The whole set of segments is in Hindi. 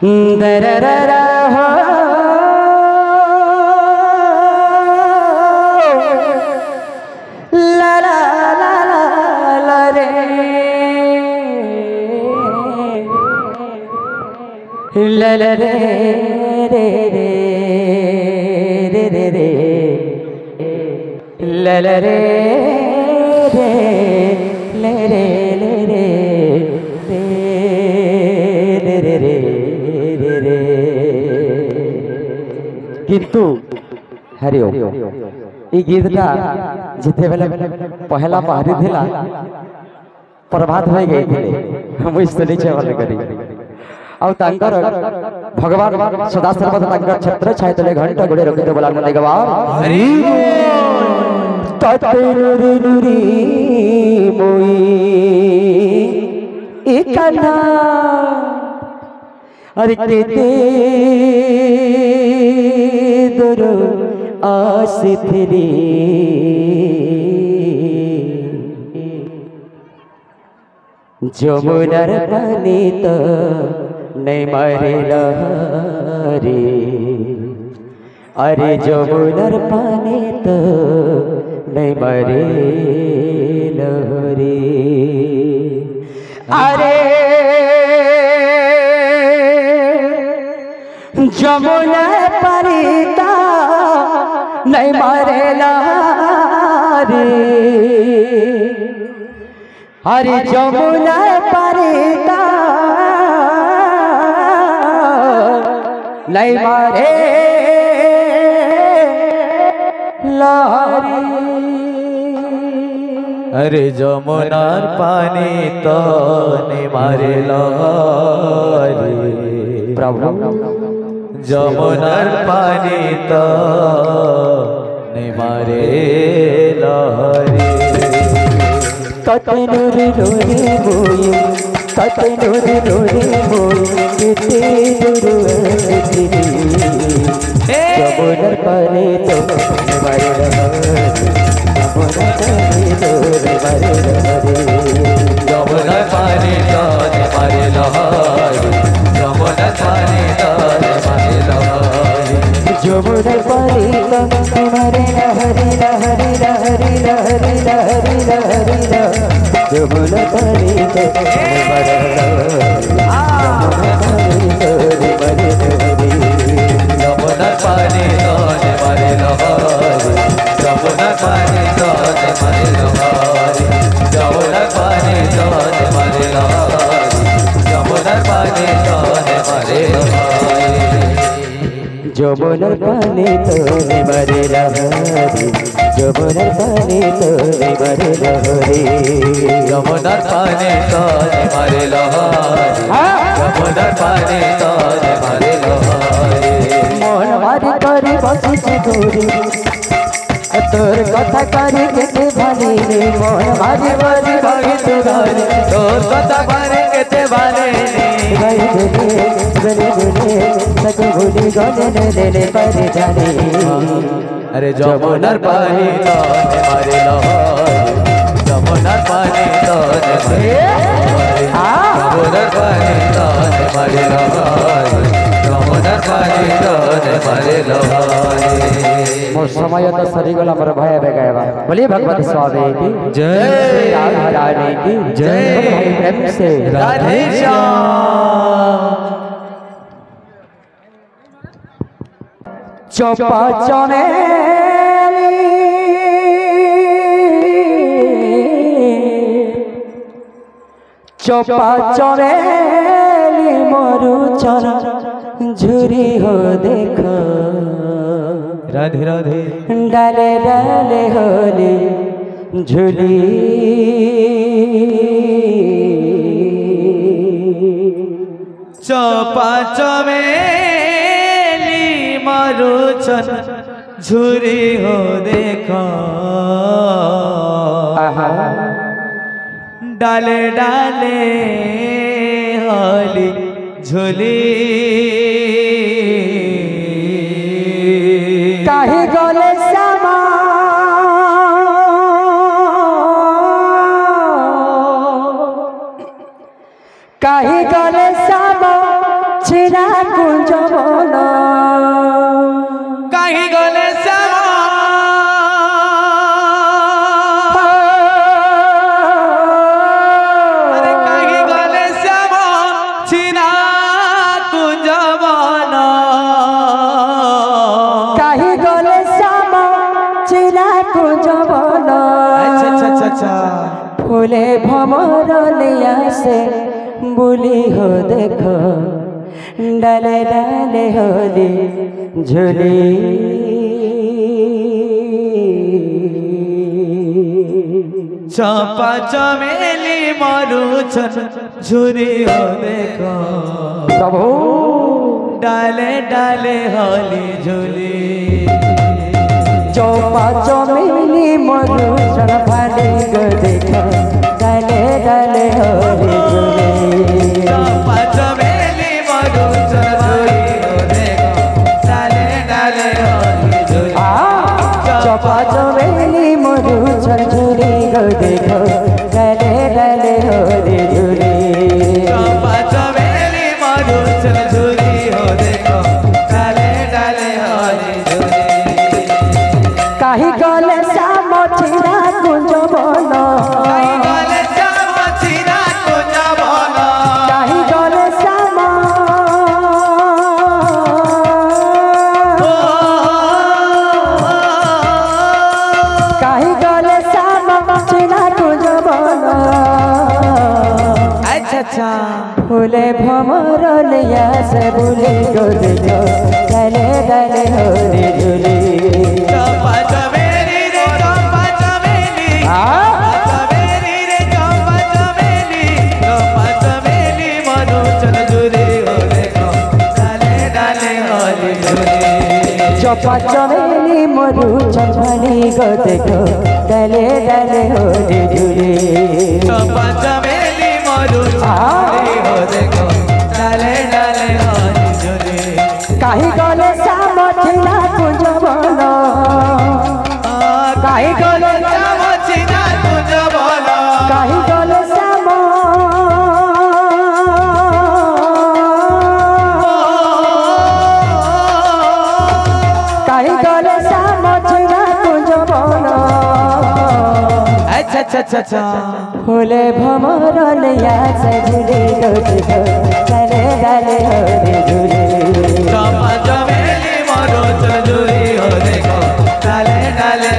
दरररा हो ला ला ला ला रे ला ला रे रे रे रे रे रे ला ला रे रे ले रे ले रे रे रे रे रे किंतु हरिओ ये गीतटा जिते बेले पहला पहाड़ी थिला प्रभात हो गई थिले मुझ सुनी छे वाले करी आउ तांकर भगवान सदा सर्वदा तांकर छत्र छाय तले घंटा गुडे रखिते बोला नंद गवार हरि तते नुरी नुरी मोई एकना अरे तेते दरो आस तेरी যমুনার পানি তো নেই মারে লহরে আরে যমুনার পানি তো নেই মারে লহরে আরে যমুনার পানি তো নেই মারে লহরে हरि যমুনা পারিতা নাই মারে লহরি अरे যমুনার পানি তো নেই মারে লহরি प्रभु যমুনার পানি তো নেই মারে লহরি तते नुरी नुरी मोई तते नुरी नुरी मोई किते दुरुअति যমুনার পানি তো মারে লহরি যমুনার পানি তো মারে লহরি যমুনার পানি তো মারে লহরি যমুনার পানি তো মারে লহরি যমুনার পানি তো মারে লহরি লহরি লহরি লহরি লহরি লহরি যমুনার পানি তো মারে লহরি যমুনার পানি তো মারে লহরি যমুনার পানি তো মারে লহরি যমুনার পানি তো মারে লহরি যমুনার পানি তো মারে লহরি যমুনার পানি তো মারে লহরি যমুনার পানি তো মারে লহরি যমুনার পানি তো মারে লহরি যমুনার পানি তো মারে লহরি মন মারি করি বসিছি দূরে তোর কথা করি কেতে ভালি রে মন মারি করি বসিছি দূরে তোর কথা পারে কেতে ভালে গই গলে গলে সক ভুলি গলে লে পরে জানে अरे যমুনার পানি তো মারে লহরি যমুনার পানি তো মারে যমুনার পানি তো মারে লহরি যমুনার পানি তো মারে লহরি मोर समय तो सरी गला मोर भय बेगायबा बोलिए भगवती स्वामी की जय राधा रानी की जय भाई प्रेम से राधे श्याम चोपा चने चोपा चने मोरू चरा झुरी हो देखो राधे राधे डाले डाले होली झुली चौपा चमेली मारुचन झुरी हो देखो डाले डाले होली झुली काहे गले समा काहे गले समा ছেড়া কুঞ্জ বন কাহি গলে শ্যাম আরে কাহি গলে শ্যাম ছিনা কুঞ্জ বন কাহি গলে শ্যাম ছেড়া কুঞ্জ বন আচ্ছা আচ্ছা আচ্ছা আচ্ছা ফুলে ভমর আসে বুলি হো দেখো ডালে ডালে হলি ঝুলি चंपा चमेली मरुछन झुरी हो देखो प्रभु डाले डाले होली झुली चौपा चमेली मरुछन भाले गो देखो डाले डाले हरी झुली चंपा चमेली मरुछन झुरी हो देखो डाले डाले होली झुली चौपा चमेली मरुछन झुली गो देखो डाले डाले हरी झुली चंपा चमेली मरुछन झुरी हो देखो डाले डाले होली झुली काहि गले श्याम छिरा कुंज बन काहि गले श्याम छिरा कुंज बन काहि गले श्याम काहि गले श्याम छिरा कुंज बन अच्छा अच्छा फूले भमर लिया से बुली गो देखो डाले डाले हरी झुली चंपा चमेली रे चंपा चमेली चमेली रे चंपा चमेली मरुछन झुरी हो देखो डाले डाले होली झुली चौपा चमेली मरुछन झुली गो देखो डाले डाले हरी झुली चंपा चमेली मरुछन हो देखो डाले डाले होली झुली काहि गले श्याम छिरा कुंज बन काहि गले श्याम छिरा कुंज बन काहि गले श्याम काहि गले श्याम छिरा कुंज बन अच्छा अच्छा अच्छा अच्छा फूले भमर लिया से झुली गो देखो डाले डाले हरी झुली चंपा चमेली मरुछन झुरी हो देखो डाले डाले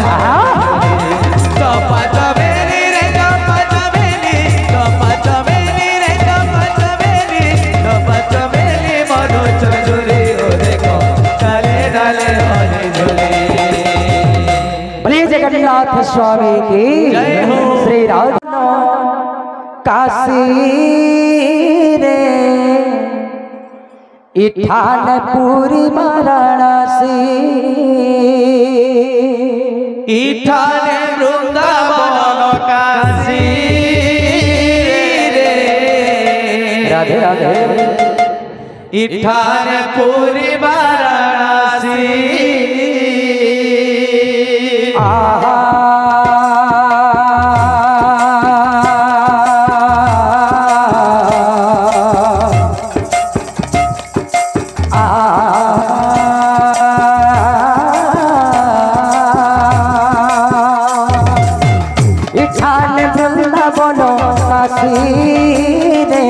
चंपा चमेली रे चंपा चमेली चंपा चमेली रे चंपा चमेली मरुछन झुरी हो देखो डाले डाले होली झुली बोलिए जगन्नाथ स्वामी की जय हो। श्री राम काशी रे इठान पूरी वाराणसी इठाने वृंदावन काशी रे राधे राधे इठाने पूरी वाराणसी आहा इठान वृंदावन काशी रे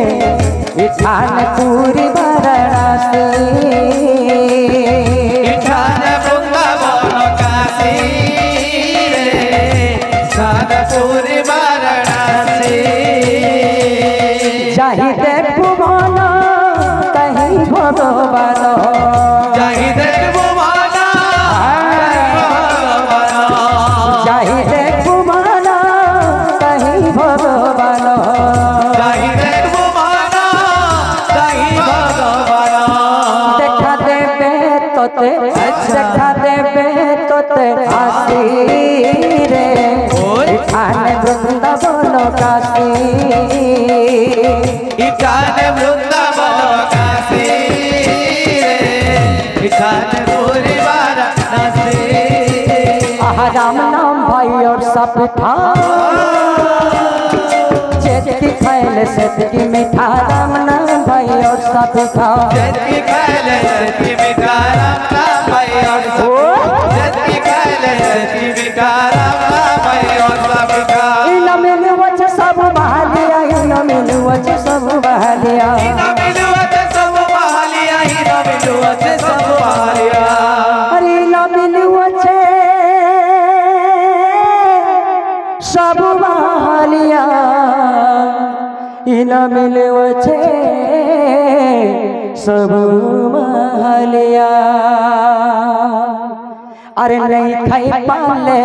इठान पूरी वाराणसी इठाने वृंदावन काशी रे इठाने पूरी वाराणसी जाहि देखु मन कहीं भगवान जाहि देखबो माना जाहि देखु मन कहीं भगवान जाहि देखबो माना जाहि भगवान देखा देवे तोते देखा देवे तोते आसी रे इठान वृंदावन काशी इठाने वृंदावन काशी रे इठाने पूरी वाराणसी आहा राम नाम भाई और सब था चेत की फैल से की मीठा राम नाम भाई और सा पिठा जैसी खाले जैसी मीठा राम नाम भाई और सब जैसी खाले जैसी मीठा राम नाम भाई और सब मीठा इन मिलवच सब बहालिया इन मिलवच सब बहालिया इन मिलवच सब बहालिया इन मिलवच सब बहालिया अरे इन मिलवच सब बहालिया इन मिलवच सब बहालिया अरे नहीं खाई पाले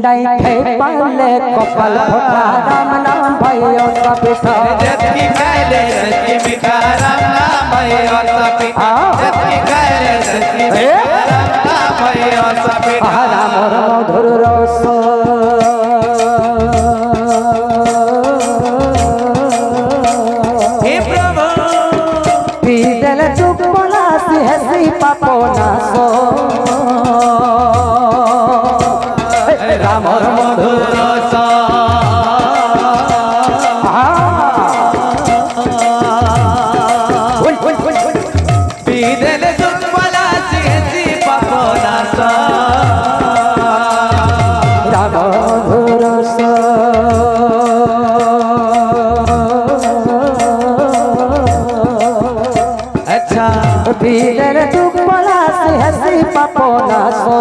नहीं खाई पाले कपाल फटा राम नाम भाई और सब पिठा जैसी खाले जैसी मीठा राम नाम भाई और सब मीठा जैसी खाले जैसी मीठा राम नाम भाई और सब मीठा राम मधुर रस हे प्रभु पीदल चुप बोला सी हसी पापो नासो राम मधुर रस पीदल सुख बला सी पापो नासा राम मधुर रस अच्छा पीदल चुप बोला सी हसी पापो नासो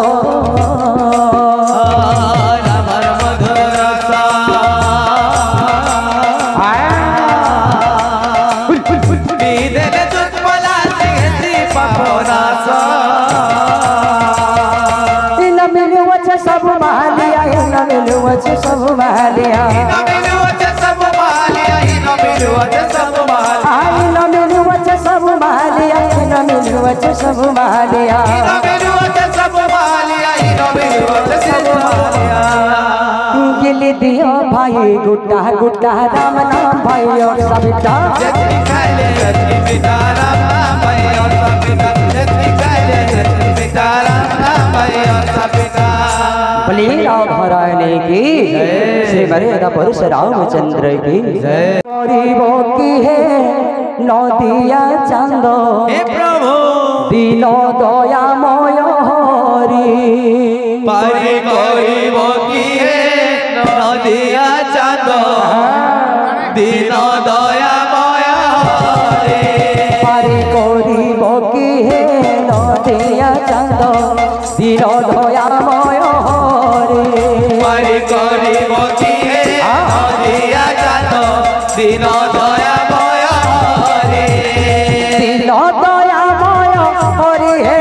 सब बहालिया इन मिलवच सब बहालिया इन मिलवच सब बहालिया इन मिलवच सब बहालिया गिल दियो भाई गुड्डा गुड्डा राम नाम भाई और सबिता घराने की श्री मर्यादा पुरुष रामचंद्र की गरीबों की है नदिया चंदो प्रभु दीनो दया मोयरी पारी गरीबों की है नदिया चंदो दीनो दया मोयरी पारी गरीबों की है नदिया चंदो दीनो दया मोयरी गरीबों की है नदिया चंदो दीनो दया मोयरी दीनो दया मोयरी है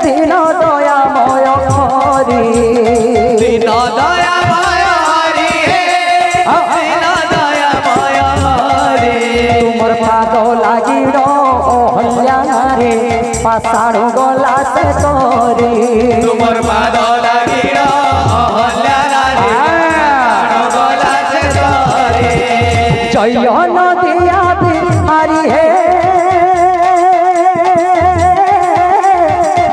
दीनो दया मोयरी दीनो दया मोयरी है दीनो दया मोयरी तुमर पादो लागिरो हल्या रे पासाड़ो गला से तोरी तुमर पादो लागिरो हल्या रे पासाड़ो गला से तोरी जय नदिया बिहारी है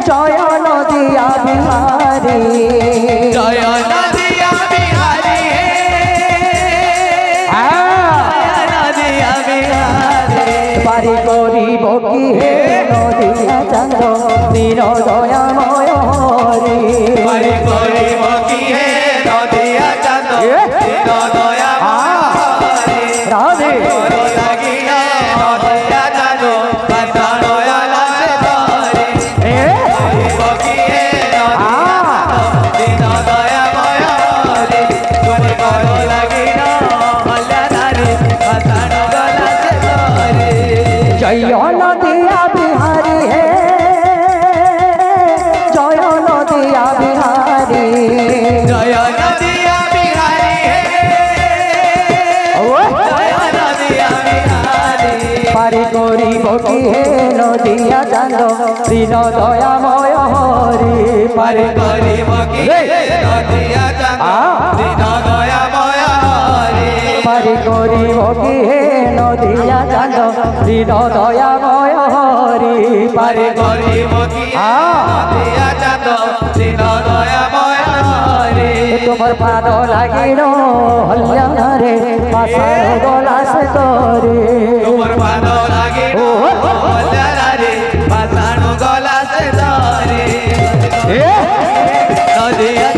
जय नदिया बिहारी जय नदिया बिहारी जय नदिया बिहारी पारी गरीबों की है नदिया चंदो दीनो दया मोयरी पारी गरीबों की है नदिया चंदो दीनो दया मोयरी राधे लागिया नदिया चंदो पासाड़ो गला से तोरी गरीबों की है नदिया दीनो दया मोयरी गरीबों लागिया हल्या रे पासाड़ो गला से तोरी जय नदिया बिहारी है जय नदिया बिहारी जय नदिया बिहारी जय नदिया बिहारी पारी गरीबों की है नदिया चंदो दीनो दया मोयरी पारी गरीबों की नदिया चंदो दीनो दया मोयरी पारी गरीबों की है नदिया चंदो दीनो दया मोयरी पारी गरीबों की नदिया चंदो दीनो दया मोयरी তোমার পাদ লাগিল হল্লা রে পাশানো গলা সে তোরে তোমার পাদ লাগিল হল্লা রে পাশানো গলা সে তোরে নদিয়া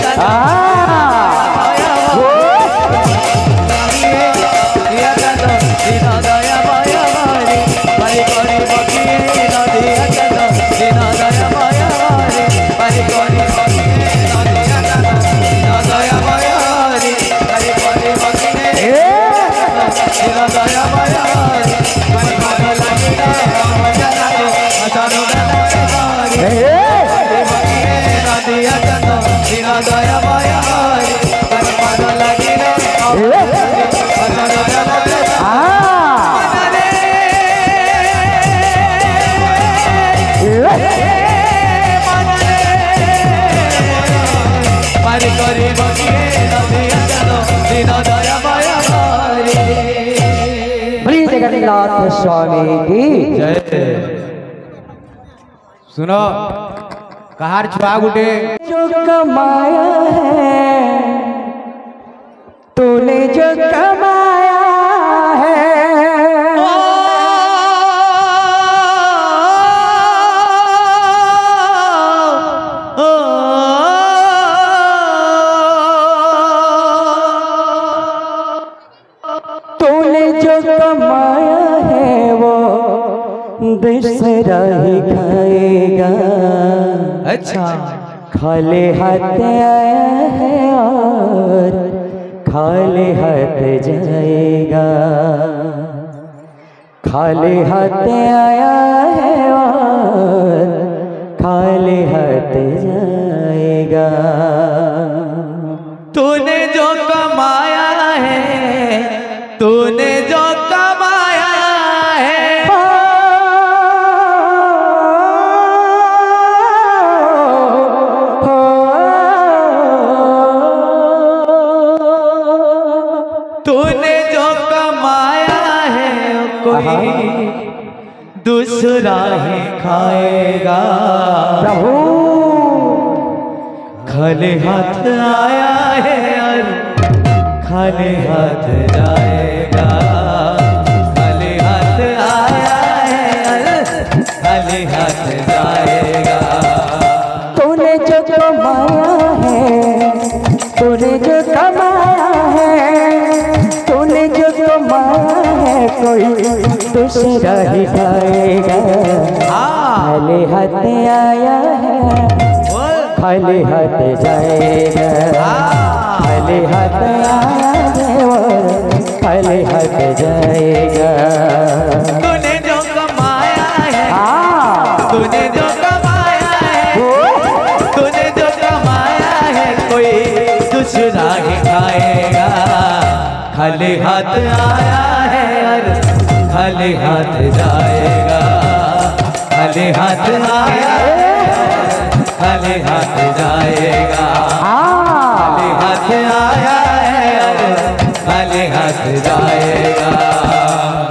जगन्नाथ स्वामी की जय। सुनो कहार छुआ गुटे जो कमाया है तूने जो कमाया है तूने जो कमाया है वो दूसरा ही खाएगा। अच्छा खाली हाथ आया है और खाली हाथ जाएगा। खाली हाथ आया है और खाली हाथ जाएगा। तूने जो कमाया है तूने जो कमाया है तूने जो कमाया है कोई दूसरा ही खाएगा। प्रभु खाली हाथ आया है और खाली हाथ जाएगा। खाली हाथ आया है और खाली हाथ जाएगा। तूने जो कमाया है तूने जो कमाया है तूने जो कमाया है कोई दूसरा ही खाएगा। खाली हाथ आया है खाली हाथ जाएगा। खाली हाथ आया है और खाली हाथ जाएगा। तूने जो कमाया है तूने जो कमाया है तूने जो कमाया है कोई दूसरा ही खाएगा। खाली हाथ आया है और खाली हाथ जाएगा। खाली हाथ आया है खाली हाथ जाएगा। खाली हाथ आया है और खाली हाथ जाएगा।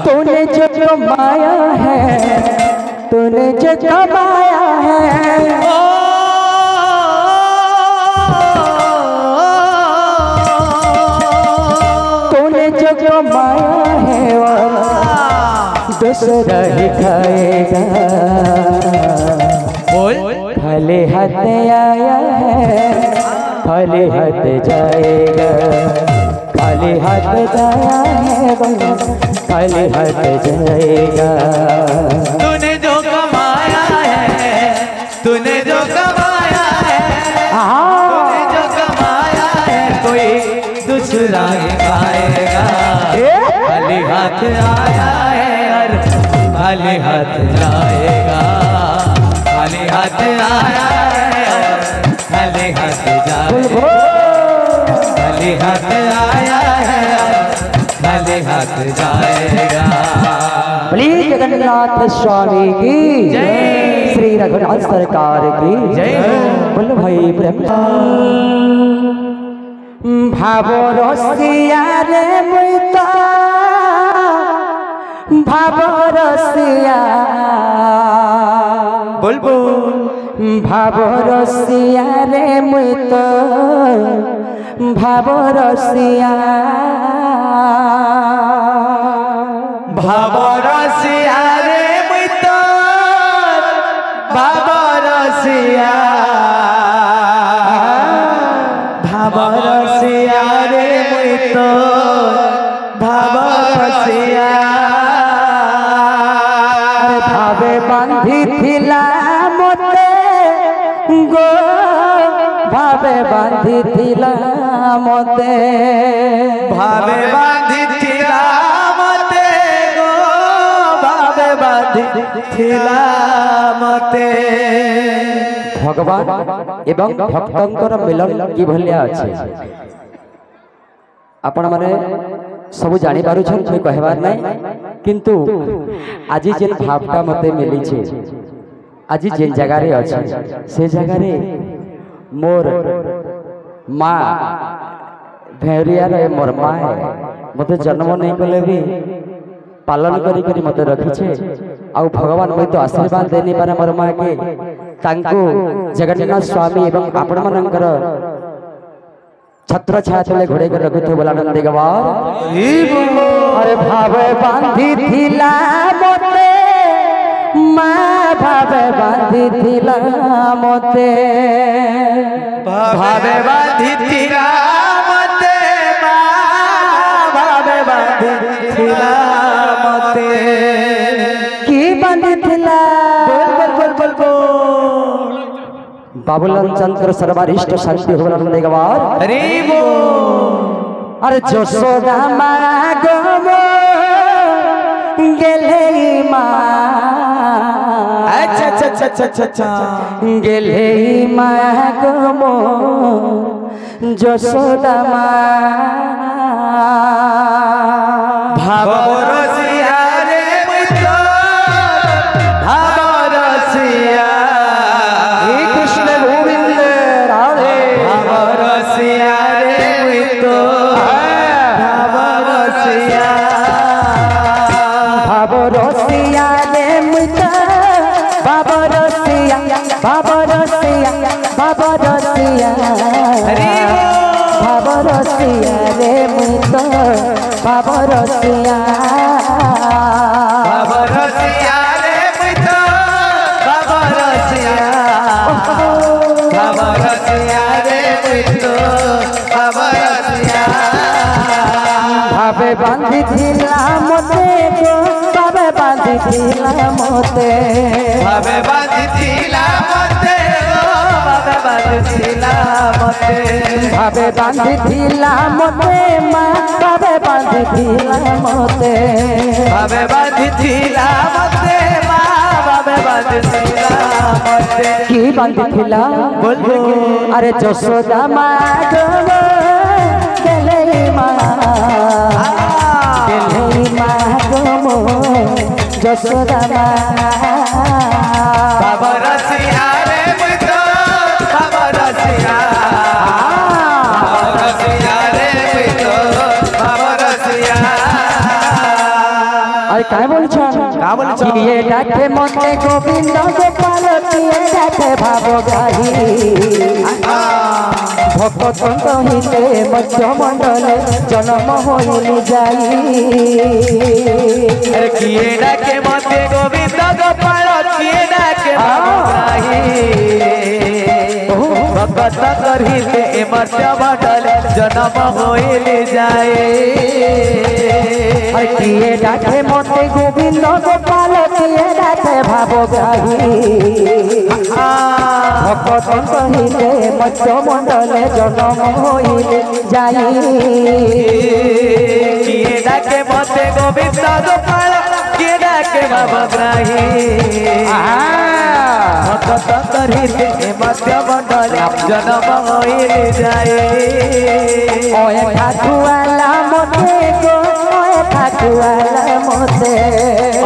तूने जो कमाया है तूने जो कमाया है तूने जो कमाया है और दूसरा ही खाएगा। बोल खाली हाथ आया है खाली हाथ जाएगा। खाली हाथ जाया है खाली हाथ जाएगा। तूने जो कमाया है तूने जो कमाया है तूने जो कमाया है कोई दूसरा ही खाएगा। खाली हाथ आया है और खाली हाथ जाएगा। खाली हाथ आया है और खाली हाथ जाएगा। खाली हाथ आया है और खाली हाथ जाएगा। बोलिए जगन्नाथ स्वामी की जय। श्री रघुनाथ सरकार की जय। बोलो भाई ब्रह्मा भाव रसिया रे मुइता भाव रसिया बोल बोल भाव रसिया रे मुइता ভাবরসিয়া ভাবরসিয়া রে মুই তোর ভাবরসিয়া ভাবরসিয়া রে মুই তোর ভাবরসিয়া ভাবে বাঁধিথিলা মতে গো ভাবে বাঁধিথিলা মতে ভাবে বাঁধিথিলা মতে গো ভাবে বাঁধিথিলা মতে ভগবান এবং ভক্তଙ୍କର ମିଲନ କିଭଳିଆ ଅଛି ଆପଣମାନେ ସବୁ ଜାଣିପାରୁଛନ୍ ମୁଇଁ କହିବାର ନାହିଁ କିନ୍ତୁ ଆଜି ଯେନ୍ ଭାବଟା ମୋତେ ମିଳିଛି ଆଜି ଯେନ୍ ଜାଗାରେ ଅଛି ସେ ଜାଗାରେ ମୋର ମା ଭେରିଆର ମୋର ମା ମୋତେ ଜନ୍ମ ନେଇ କଲେ ବି ପାଲନ କରି କରି ମୋତେ ରଖିଛେ ଆଉ ଭଗବାନ ମୁଇଁ ତ ଆଶୀର୍ବାଦ ଦେଇନି ପାରେ ମୋର ମାକେ ତାଙ୍କୁ ଜଗନ୍ନାଥ ସ୍ୱାମୀ ଏବଂ ଆପଣମାନଙ୍କର ଛତ୍ର ଛାୟା ତଳେ ଘୋଡ଼େଇ କରି ରଖିଥିବ ବୋଲା ନନ୍ଦୀ ଗବାର ଆରେ ଭାବେ ବାନ୍ଧିଥିଲା ମତେ ମା ଭାବେ ବାନ୍ଧିଥିଲା ମତେ ଭାବେ ବାନ୍ଧିଥିଲା ମତେ ମା ଭାବେ ବାନ୍ଧିଥିଲା ମତେ କି ବାନ୍ଧିଥିଲା बाबुलाल चंद्र सर्वरिष्ट शांति भगवान देगवार अरे जसोदा माँ गमो गेले माँ अच्छा गेले माँ गमो जसोदा माँ भावरसिया रे मुई तोर भावरसिया भावरसिया रे मुई तोर भावरसिया भावरसिया रे मुई तोर भावरसिया भावरसिया भावरसिया भावरसिया रे मुई तोर भावरसिया भावरसिया रे मुई तोर भावरसिया भावरसिया रे मुई तोर भावरसिया भावे बांधिथिला मते गो भावे बांधिथिला मते भावे बांधिथिला मते गो भावे बांधिथिला मते भावे बांधिथिला मते माँ भावे बांधिथिला मते भावे बांधिथिला मते माँ भावे बांधिथिला मते की बांधिथिला बोलो अरे जसोदा माँ गो गेले माँ गो जसोदा माँ भावरसिया रे मुई तोर भावरसिया भावरसिया रे मुई तोर भावरसिया अरे काय बोलछन का बोलछन किए डाके मते गोविंद गोपाल किए डाके भाव गाही भक्त हिते मध्य मंडले जन्म होइली जाई अरे किए डाके मते गोविंद गोपाल किए डाके भाव गाही भक्त करहिते मध्य मंडले जन्म होइली जाए किए डाके मते गोविंद गोपाल किए डाके भाव गाही भक्त हिते मध्य मंडले जन्म होइली जाई किए डाके मते गोविंद गोपाल किए डाके भाव गाही भक्त करहिते मध्य मंडले जन्म होइली जाए ओए ठाकुआला मते गो ओए ठाकुआला मते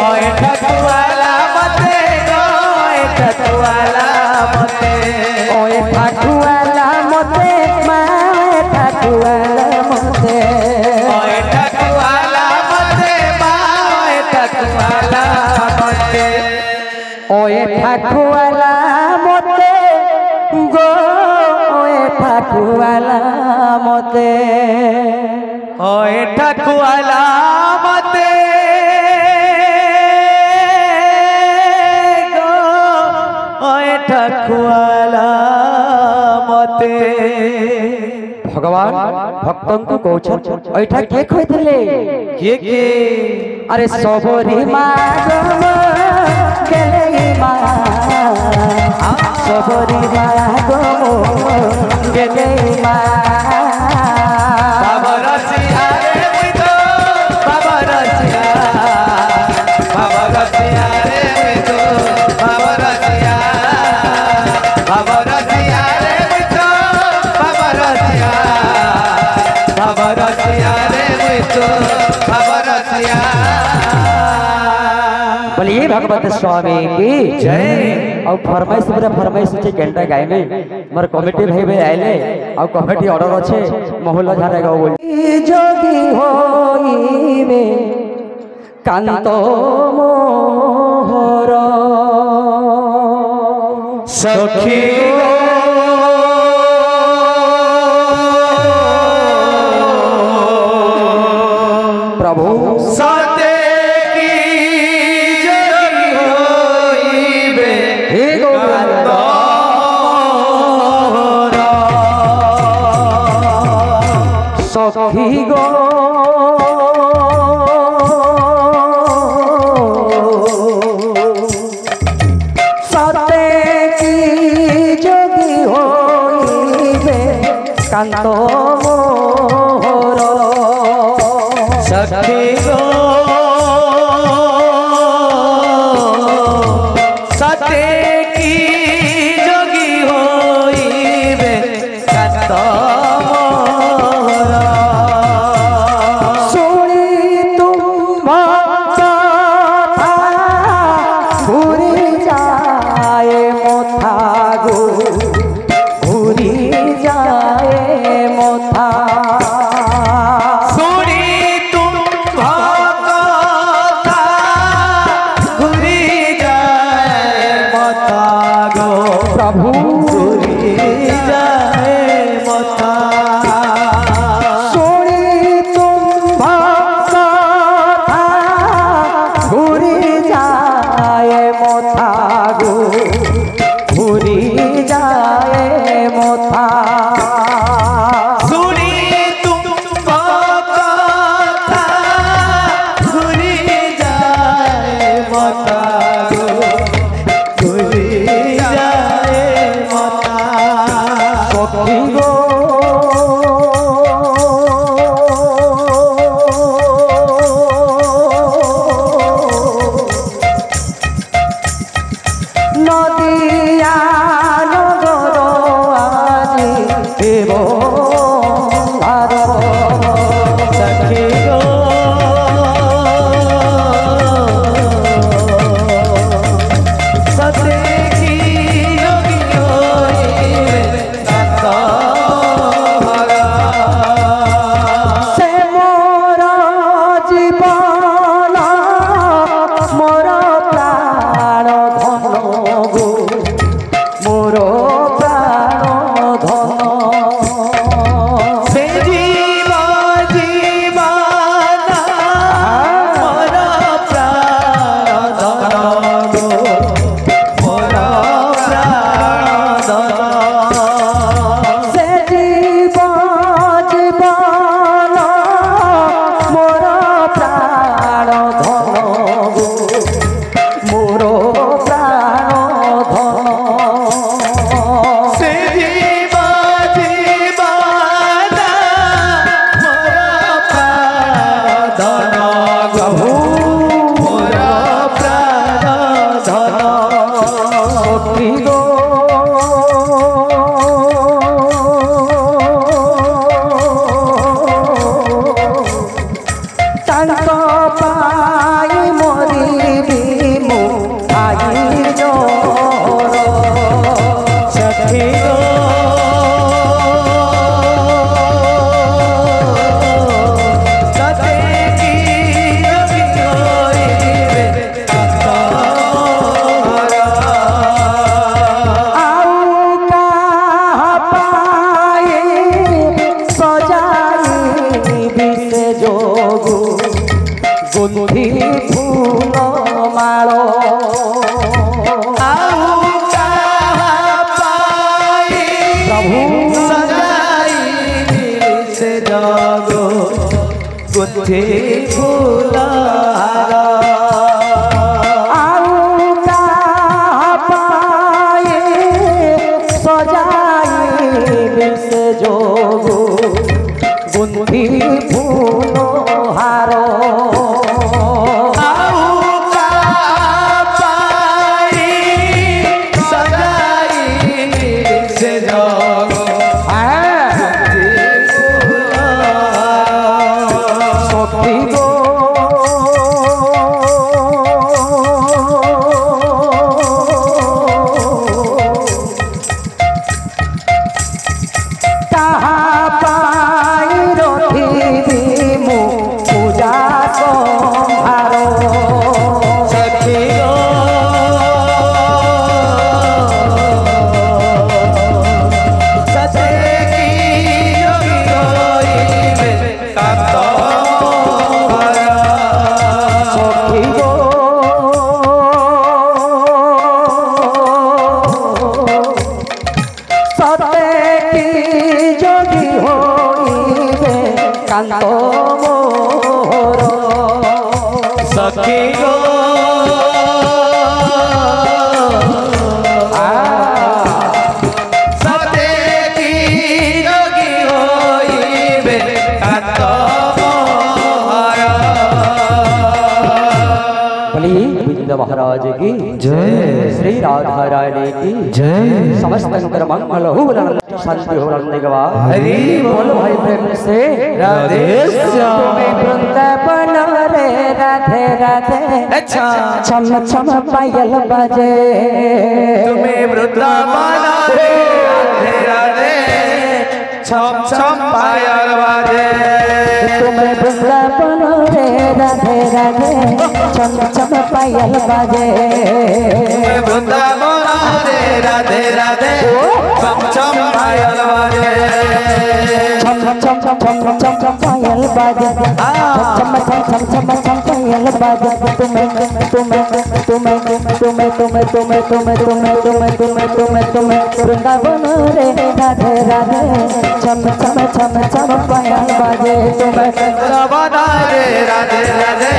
ओए ठाकुआला मते गो ओए ठाकुआला मते ओए ठाकुआला मते माँ ओए ठाकुआला मते ओए ठाकुआला मते माँ ओए ठाकुआला मते ओए ठाकुआला मते गो ओए ठाकुआला मते खुआला मते भगवान भक्तन को कौछन ऐठा के खोइतले के अरे सबरी मागम गेले मा सबरी मागम गेले मा बाबा रसिया रे मुई तो बाबा रसिया रे मुई तो बाबा रसिया रे मुई तो बाबा रसिया रे मुई तो बाबा रसिया। बोलिए भगवत स्वामी की जय। और फरमाइश पूरा फरमाइश छे केंटा गाय में मोर कमिटी भाई भाई आइले और कमिटी ऑर्डर अच्छे मोहल्ला झारे गाओ बोल जोगी होइबे कांत मोहर सखी प्रभु सते की जोगी होइबे हे गोविंद सखी गो सते की जोगी होइबे कांत मोहर सखी गो सते की जोगी होइबे कांत मोहर सुनी तुम कथा घूरी जाए मोथा गो घूरी जाए मोथा सुनी तुम भक्ता घुरी जाए मथा गो प्रभु घुरी जाए मथा सुनी तुम कथा घूरी जाए मोथा गो घूरी जाए मोथा सुनी तुम भक्ता घुरी जाए मथा गो घुरी जाए मथा सखी गो नदिया नगर আজি দেব सखी गो सते की योगी होइबे कांत मोहर से मोर जीवन मोर प्राण धन गो मोर प्राण धन से जीव जीवन मोर प्राण धन गो मोर प्राण धन से जीव जीवन मोर प्राण धन गो मोर प्राण धन से जीव जीवन मोर प्राण धन गो मोर प्राण धन सखी गो तांक पाई मरिबी मु आई जोर सखी गो सते की योगी होइबे कांत मोहर आउ का पाई सजाई बिसे जोगु गुंथी फूल मालो आउ कहा सखी गो सते की जोगी होइबे कात मोहर। बलि गोविंद महाराज की जय, श्री राधा रानी की जय, समस्त मंगल हो शांति हो गवा। हरि बोल भाई प्रेम से राधे श्याम। तुम्हें वृंदावन रे राधे राधे, अच्छा छम छम पायल बजे, तुम्हें वृंदावन रे राधे राधे, छम छम पायल बाजे। तुम्हें वृंदावन रे राधे राधे, छम छम पायल बजे, तुम्हें वृंदावन रे राधे राधे, छम छम पायल बाजे। छम छम छम छम छम छम पायल बजे, छम छम छम छम छम पायल बजे। तुम्हें तुम्हें तुम्हें तुम्हें तुम्हें तुम्हें तुम्हें तुम्हें तुम्हें तुम्हें तुम्हें तुम्हें वृंदावन रे राधे राधे, छम छम छम छम पायल बजे। तुम्हें वृंदावन रे राधे राधे,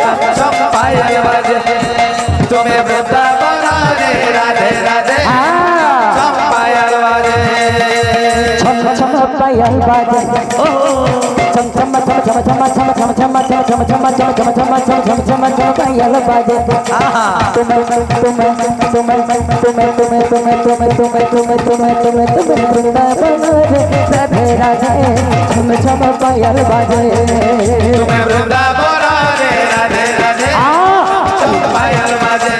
छम छम पायल बाजे। तुम्हें वृंदावन रे राधे राधे, छम पायल बाजे। छम छम पायल बजे, छम छम छम छम छम छम छम छम छम छम छम छम छम छम छम छम छम छम पायल बजे। तुम्हें तुम्हें तुम्हें तुम्हें तुम्हें तुम्हें तुम्हें तुम्हें तुम्हें तुम्हें तुम्हें तुम्हें वृंदावन रे राधे राधे, छम छम पायल बजे। तुम्हें वृंदावन रे राधे राधे, छम पायल बाजे।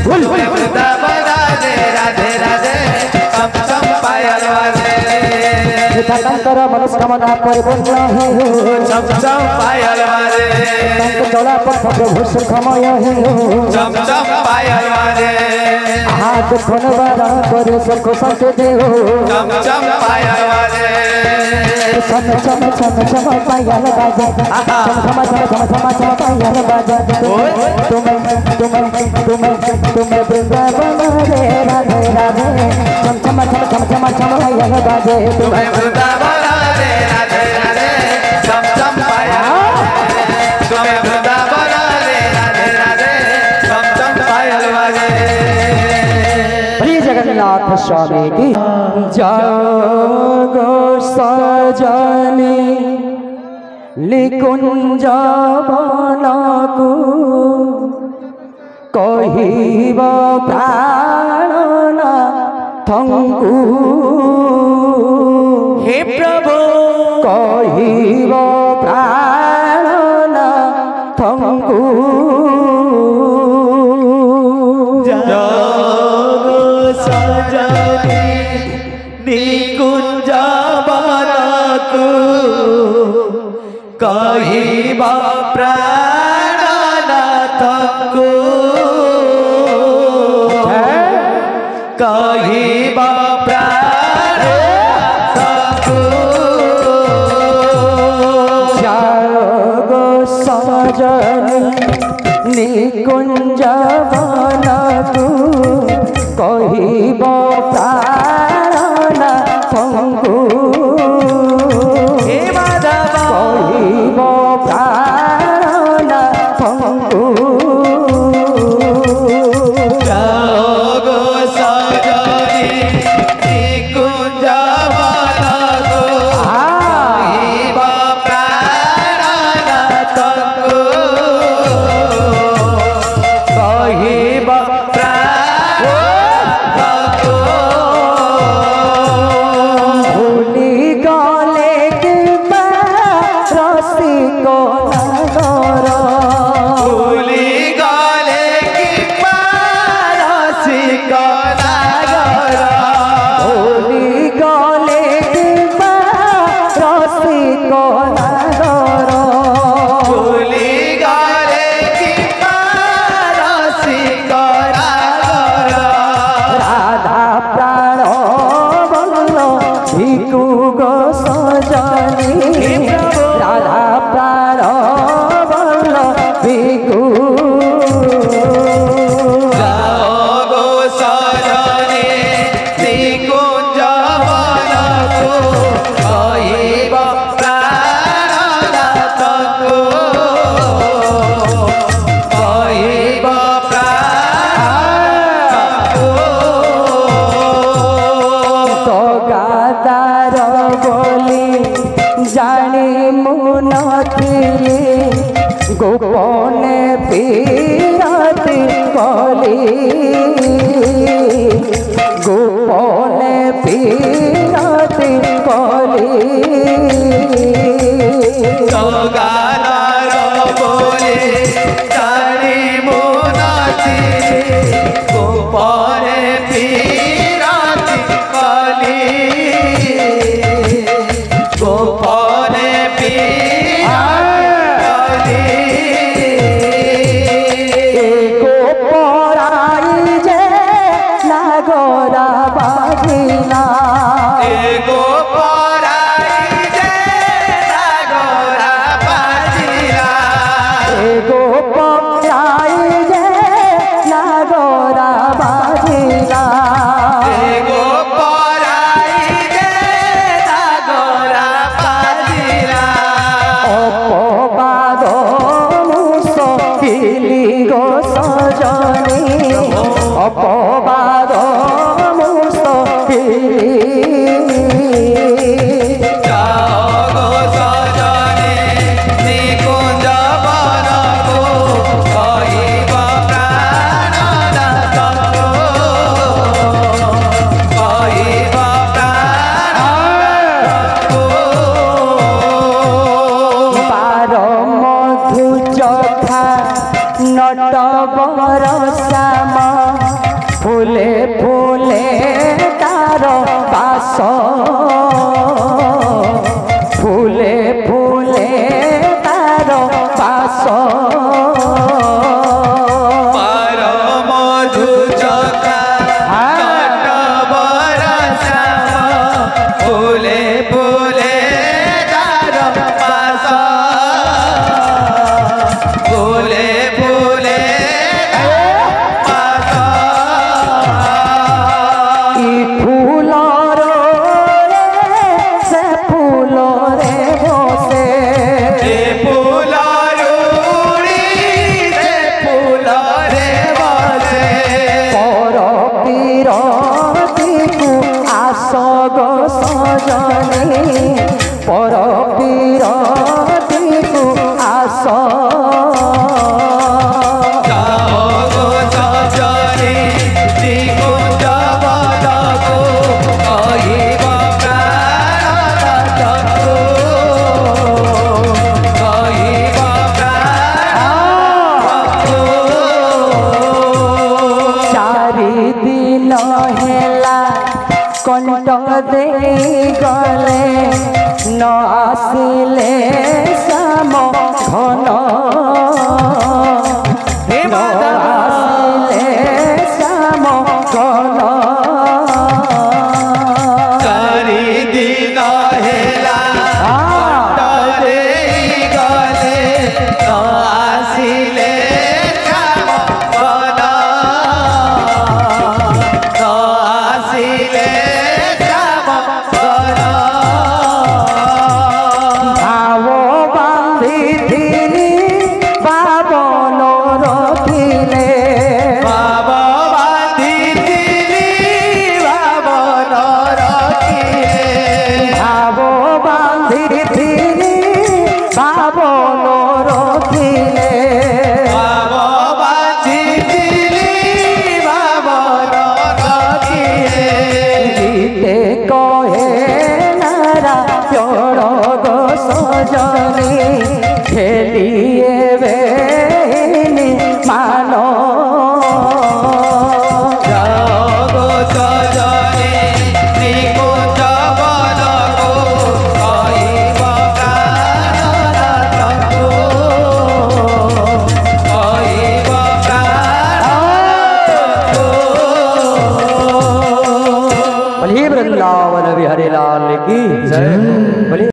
तुम्हें वृंदावन रे राधे राधे, छम छम पायल बाजे। शंकर मनोकामना परिपूर्ण हे, छम छम पायल बाजे। चला प्रभु सुखमय हे, छम छम पायल बाजे। हाथ खनवारा करे सुख संत देव, छम छम पायल बाजे। छम छम छम छम पायल बाजे, छम छम छम छम छम छम पायल बाजे। तुम्हें तुम्हें तुम्हें तुम्हें वृंदावन रे राधे राधे, छम छम छम छम छम छम पायल बाजे। तुम्हें वृंदावन रे राधे राधे, छम छम पायल बाजे। तुम्हें वृंदावन रे राधे राधे, छम छम पायल बाजे। श्री जगन्नाथ स्वामी की जागो सजनी लिकुंज बनकु, कहिब प्राणनाथंकु, हे प्रभु कहिब प्राणनाथंकु। जागो सजनी निकुंज बनकु, कहिब प्राणनाथंकु, कहिब प्राणनाथंकु। जागो सजनी निकुंज बनकु, कहिब प्राणनाथंकु, हे माधव कहिब प्राणनाथंकु। जागो सजनी निकुंज बनकु, कहिब प्राणनाथंकु, कहिब प्राणनाथंकु। গোপনে পিরাতি কলি গালার বলে জানি মোনাচি গোপনে পিরাতি কলি গোপনে পিরাতি গোপরাই যে নাগরা বাজিলা গোপরাই যে নাগরা বাজিলা গোপরাই যে নাগরা বাজিলা গোপরাই যে নাগরা বাজিলা অপবাদ মুসকিলি গো সজনী অপবাদ মুসকিলি যাও সজনে নিকুঞ্জ বনকো কহিব প্রাণনাথ কহিব প্রাণনাথ পার মধু চখা নট বরসাম ফুলে ফুলে তার বাস ফুলে ফুলে তার বাস পার মধু চকা নট বরসাম ফুলে ফুলে তার পাশ ফুলে ফুলে পাশ ই ফুলর সে ফুলরে বসে যে ফুলরুড়ি যে ফুলরে বসে পর বিরতিকু আস গো সজনী পর বিরতিকু আস যাও গো সজনে নিকুঞ্জ বনকো কহিব প্রাণনাথ কহিব প্রাণনাথ চারি দিন হেলা কণ্ঠ দেই গলে ন আসিলে শ্যাম ঘন ন আসিলে শ্যাম ঘন চারি দিন হেলা কণ্ঠরে গলে ন আসিলে শ্যাম ঘন ন আসিলে শ্যাম ঘন ভাব বান্ধিଥିଲି বাবন রখিলে বাবা বাঁধিছিলি বাবন রখিলে ভাব বান্ধিଥିଲି বাবন রখিলে বাবা বাঁধিছিলি বাবন রখিলে গীতে কহে নারায়ণ গো সজনী খেলিয়ে বেনি মান যাও গো সজনে নিকুঞ্জ বনকো কহিব প্রাণনাথ কহিব প্রাণনাথ बोलिए वृंदावन बिहारी लाल की जय। बोलिए।